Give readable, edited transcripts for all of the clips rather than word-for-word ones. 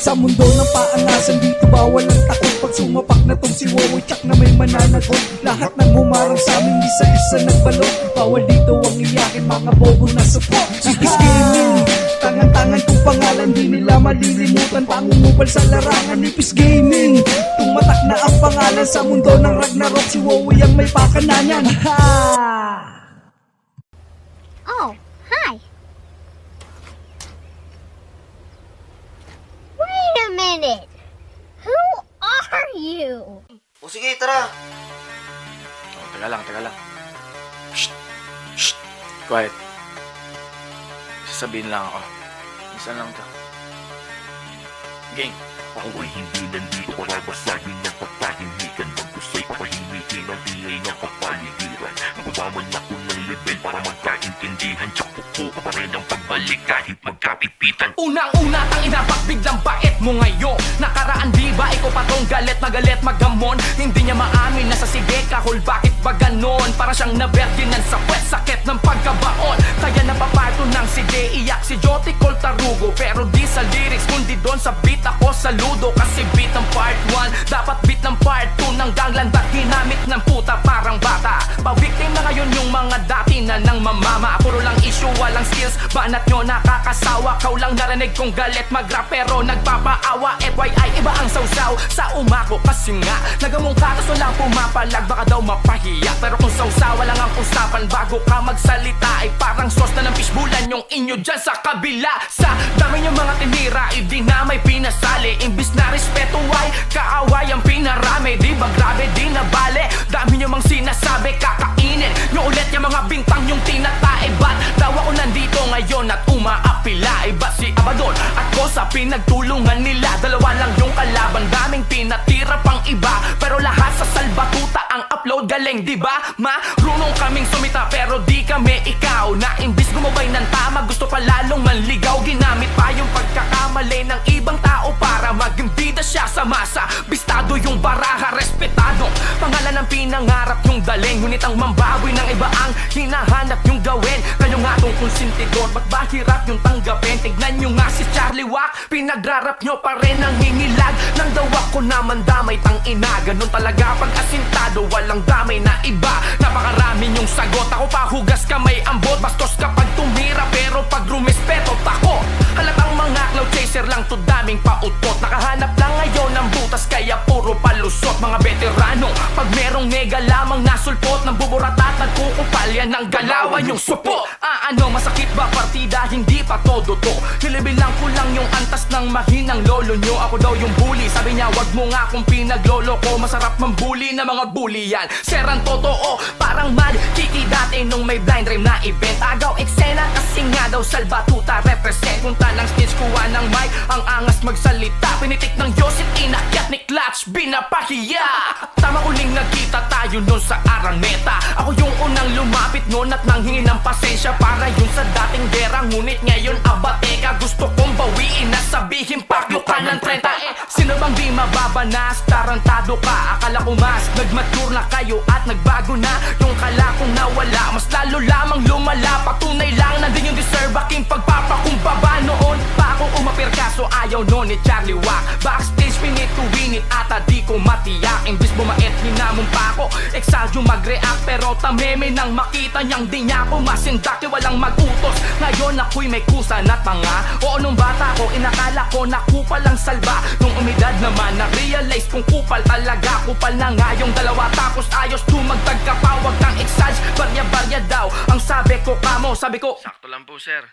Sa mundo ng paangasan dito bawal ang takot. Pag sumapak na tong si Wowie tsak na may mananagot. Lahat ng humarang sa amin isa-isa nagbalot. Bawal dito ang iyakin mga bobo na support. Sipis Gaming, tangan-tangan kong pangalan, di nila malilimutan. Pangungupal sa larangan, Nipis Gaming. Tumatak na ang pangalan sa mundo ng Ragnarok. Si Wowie ang may pakananan. Oh, hi. Wait a minute. Who are you? O sige, tara. Oh, teka lang. Shh! Shh! Quiet. Sasabihin lang ako. Minsan lang to. Gang. Ako ay hindi nandito para basahin ng katahimikan. Magkusay pahimikin ang ingay ng kapaligiran. Nakubaman ako ng level para magkaintindihan. Tsak pupo ka pa rin ang pagbalik kahit magkapipitan. Unang-una tang inapak biglang bait mo ngayon. Nakaraan di ba ikaw pa tong galit magamon. Hindi niya maamin na sa sige kahol bakit ba ganon. Para siyang naberginan sa puwet sakit ng pagkabaon. Kaya napaparto ng sige iyak si Joti Col Tarugo. Pero di sa lyrics kundi doon sa beat ako saludo. Kasi beat ng part 1 dapat beat ng part 2 ng ganglandat ginamit ng puta parang bata. Pabiktim na ngayon yung mga dati na nang mamama. Puro lang issue walang skills banat nyo nakakasawa. Kau lang narinig kong galit mag-rap pero nagpapaawa. FYI iba ang sausaw sa umako kasi nga nagamong katas walang pumapalag baka daw mapahiya. Pero kung sausawa lang ang usapan bago ka magsalita ay parang sauce na ng fishbulan yung inyo dyan sa kabila. Sa dami nyo mga tinira hindi na may pinasali. Imbis na respeto ay kaaway ang pinarami. Di ba grabe di na bale. Dami nyo mang sinasabi kakainin nyo ulit yung mga bintang yung tinatae. Ba't daw ako nandito ngayon at umaapila? Iba si Abaddon at ko sa pinagtulungan nila. Dalawa lang yung kalaban daming pinatira pang iba. Pero lahat sa salbatuta ang upload galing di ba? Marunong kaming sumita pero di kami ikaw. Na imbis gumabay ng tama gusto pa lalong manligaw. Ginamit pa yung pagkakamali ng ibang tao para maging bida siya sa masa. Bistado yung baraha, respetado pangalan ng pinangarap yung daling. Ngunit ang mambawi ng iba ang hinahanap yung gawin. Kayo nga tong konsentidor, ba't ba hirap yung tanggapin? Tignan nyo nga si Charlie Wack, pinagrarap nyo pa rin ang hingilag. Nang daw ako naman damay tang ina. Ganun talaga pag asintado, walang damay na iba. Napakarami yung sagot, ako pa hugas kamay ambot. Bastos kapag tumira pero pag rumespeto tako. Halatang mga cloud chaser lang to daming pautot. Nakahanap lang ngayon ng butas kaya puro palusot. Mga veterano, pag merong nega lamang nasulpot ng buburat at nagkukupal yan ang galawan yung supo. Ano masakit ba partida? Hindi pa todo to. Nilibilang ko lang yung antas ng mahinang lolo nyo. Ako daw yung bully, sabi niya wag mo nga kung pinaglolo ko. Masarap mambuli na mga bully yan. Serang totoo, parang mad kiki dati nung may blind rhyme na event. Agaw eksena kasi nga daw salbatuta represent. Punta ng stage kuha ng mic, ang angas magsalita. Pinitik ng Yosit, inakyat ni Clutch, binapahiya. Tama uling nagkita tayo nun sa Araneta. Ako yung unang lumapit nun at nanghingi ng pasensya para yun sa dating gera. Ngunit ngayon abateka, gusto kong bawiin na sabihin pakyo ka ng 30. Sino bang di mababanas? Tarantado ka, akala ko mas nagmature na kayo at nagbago na yung kala kong nawala. Mas lalo lamang lumala, patunay lang nandun yung deserve aking pagpapakumbaba. Noon pa ako umapir kaso ayaw nun ni Charlie Wack. Backstage pinit to win it ata di ko matiyak. Imbis bumait hinamon pa ako, exagyo mag-react. Pero tameme nang makita niyang di niya ako masindak. Walang mag-utos, ngayon ako'y may kusa na tanga. O nung bata ko inakala ko na kupal ang salba. Nung umidad naman na-realize kung kupal talaga. Kupal na nga yung dalawa tapos ayos tumagtag ka pa. Wag kang exage, barya-barya daw ang sabi ko kamo. Sabi ko Sakto lang po, sir.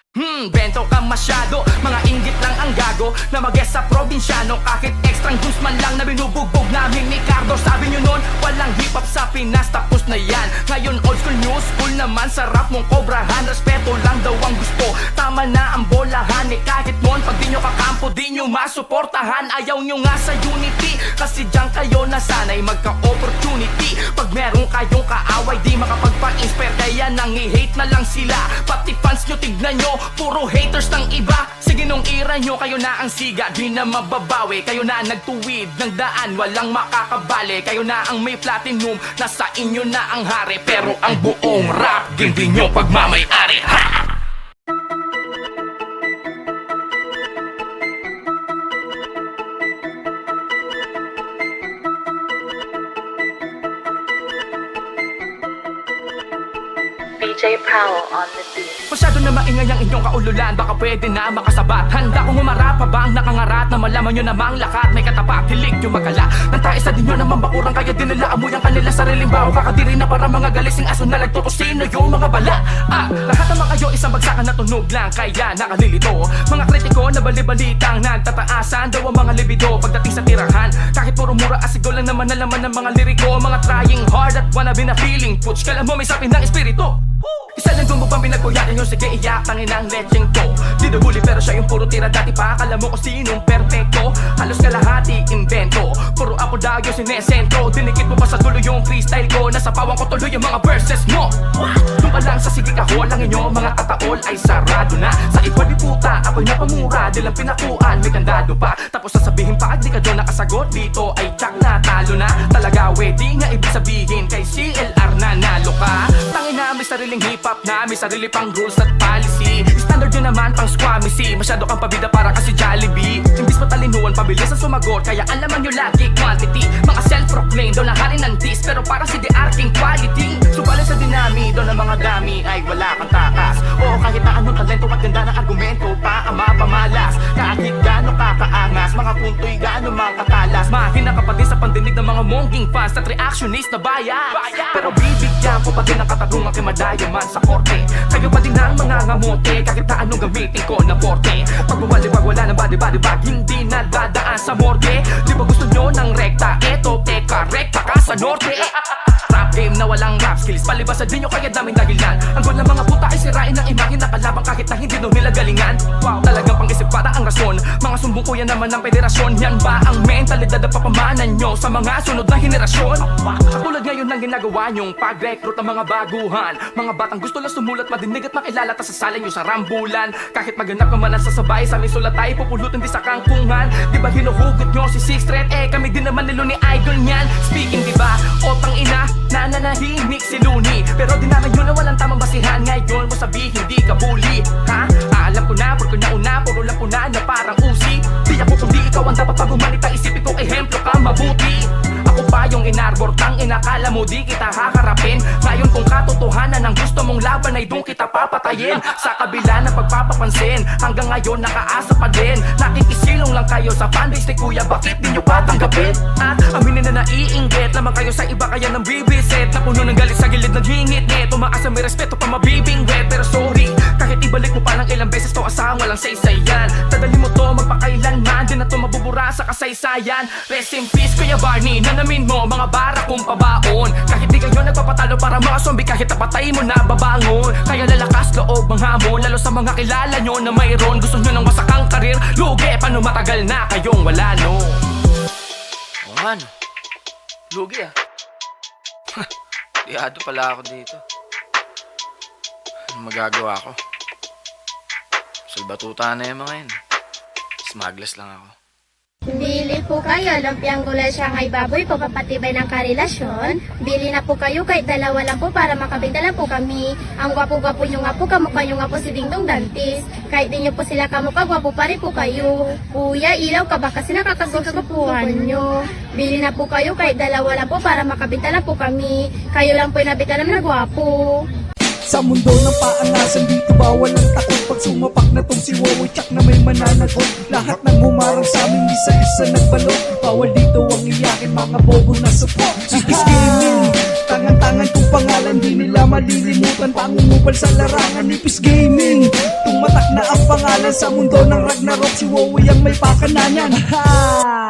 bento ka masyado. Mga inggit lang ang gago na mag-guess sa probinsyano. Kahit extrang juice man lang na binubugbog namin ni Cardo. Sabi nyo nun, walang hip-hop sa Pinas, tapos na yan. Ngayon old school, new school naman, sarap mong kobrahan. Respeto lang daw ang gusto, tama na ang bolahan. Kahit noon, pag di nyo kakampo, di nyo masuportahan. Ayaw nyo nga sa unity, kasi dyan kayo nasanay magka-opportunity. Pag meron kayong kaaway, di makapagpa-inspire. Kaya nangi-hate na lang sila. Pati fans nyo, tignan nyo, puro haters ng iba. Sige nung ira nyo, kayo na ang siga, di na mababawi. Kayo na nagtuwid ng daan, walang makakabali. Kayo na ang may platinum, nasa inyo na ang hari. Pero ang buong rap, hindi nyo pagmamay-ari. Ha! DJ Powell on the beat. Masyado na maingay ang inyong kaululan, baka pwede na makasabat. Handa kong humarap pa ba ang nakangarat na malaman nyo namang lakat may katapat, hilig yung magala. Nang sa din nyo naman bakurang kaya din nila amoy ang kanila sariling baho. Kakadiri na para mga galising aso na nagtutosino yung mga bala. Lahat naman kayo isang bagsakan na tunog lang kaya nakalilito. Mga kritiko na bali-balitang nagtataasan daw ang mga libido pagdating sa tirahan. Kahit puro mura asigo lang naman na laman ng mga liriko. Mga trying hard at wanna be na feeling puts, kala mo may sapin ng espiritu. Isa lang gumupang pinagkuyakan yung sige iyak tangin ang lecheng to. Di nahuli pero siya yung puro tira dati pa. Akala mo kung sinong perfecto, halos kalahati invento. Puro ako daw yung sinesentro. Dinikit mo pa sa dulo yung freestyle ko. Nasa pawang ko tuloy yung mga verses mo. Doon pa lang sa sige kahol ang inyong mga kataol ay sarado na. Sa iba di puta, ako'y napamura. Di lang pinakuan, may kandado pa. Tapos sasabihin pa, di ka doon nakasagot. Dito ay tsak na talo na. Talaga wedi nga ibig sabihin kay CLR na nalo ka. Tangin na may sariling hip-hop na, may sarili pang rules at policy. Standard yun naman pang squamisi. Masyado kang pabida para kasi Jollibee. Imbis patalinuan, pabilis ang sumagot. Kaya ang laman nyo lagi quantity. Mga self-proclaimed daw na hari ng dis, pero parang si The Arking quality. Subalit sa dinami, daw ng mga dami ay wala kang takas. O kahit na anong talento at ganda ng argumento pa ang mapamalas. Kahit gano'ng kakaangas, mga punto'y gano'ng makatalas. Mahina ka pa din sa pandinig ng mga mongging fans at reactionist na bias. Pero bibigyan ko pa din ang katarungan kay madayaman sa korte. Kayo pa din ang mga ngamote, kahit na anong gamitin ko na porte. Pag bumaliwag wala ng body bag, hindi na dadaan sa morgue. Di ba gusto nyo ng rekta? Eto, teka, rekta ka sa norte. Rap game na walang rap skills, palibasan din nyo kaya daming dahilan. Ang goal ng mga puta ay sirain ang imahe na kalabang kahit na hindi daw nila galingan. Wow, talagang pang-isip para ang rason. Mga sumbong ko yan naman ng federasyon. Yan ba ang mentalidad na papamanan nyo sa mga sunod na henerasyon? Katulad ngayon ng ginagawa nyong pag-recruit ng mga baguhan. Mga batang gusto lang sumulat, madinig at makilala, tas sasalin nyo sa rambulan. Kahit maganap naman ang sasabay sa aming sulat ay pupulutin di sa kangkungan. Di ba hinuhugot nyo si Six Threat? Kami din naman nilo ni Idol nyan. Speaking di ba, otang ina, nananahimik si Looney. Pero di namin yun na walang tamang basihan. Ngayon mo sabihin di ka bully. Ha? Alam ko na, puro na una, puro lang po na parang usi. Di ako kundi ikaw ang dapat pag-umanita. Isipin ko ehemplo ka mabuti. Ako pa yung inarbor, tang inakala mo di kita haharapin. Ngayon kung katotohanan ang gusto mong laban ay doon kita papatayin. Sa kabila ng pagpapapansin, hanggang ngayon nakaasa pa din. Nakikisilong lang kayo sa fanbase ni Kuya, bakit di nyo pa tanggapin? At aminin na naiinggit naman kayo sa iba kaya nang bibisit. Na puno ng galit sa gilid naghingit net. Tumaas may respeto pa mabibingwet. Pero sorry, kahit ibalik mo pa ng ilang beses to asang walang saysayan. Tadali mo to magpakailanman, di na to mabubura sa kasaysayan. Rest in peace Kuya Barney, nanamin mo mga bara kong pabaon. Kahit di kayo nagpapatalo para mga zombie, kahit napatay mo na babangon. Kaya lalakas loob ang hamon, lalo sa mga kilala nyo na mayroon. Gusto nyo ng wasakang karir, lugi paano matagal na kayong wala no. O ano? Lugi ah. Diado pala ako dito. Ano magagawa ko? Salbatuta na yung mga yun. Smuggles lang ako. Bili po kayo, lumpiang gulay siya ngay baboy po, papatibay ng karelasyon. Bili na po kayo, kahit dalawa lang po para makabenta lang po kami. Ang gwapo-gwapo nyo nga po, kamukha nyo nga po si Dingdong Dantis. Kahit di nyo po sila kamukha, gwapo pa rin po kayo. Kuya, ilaw ka ba kasi nakakasikagupuhan nyo? Bili na po kayo, kahit dalawa lang po para makabenta lang po kami. Kayo lang po yung nabita naman na gwapo. Sa mundo ng paangasan dito bawal ang takot. Pag sumapak na tong si Wowie Tsak na may mananagot. Lahat ng humarang sa amin isa-isa nagbalot. Bawal dito ang iyakin mga bobo na support. Chickies Gaming, tangan-tangan kong pangalan, di nila malilimutan. Pangungupal sa larangan ni Peace Gaming. Tumatak na ang pangalan sa mundo ng Ragnarok. Si Wowie ang may pakananan. Ha!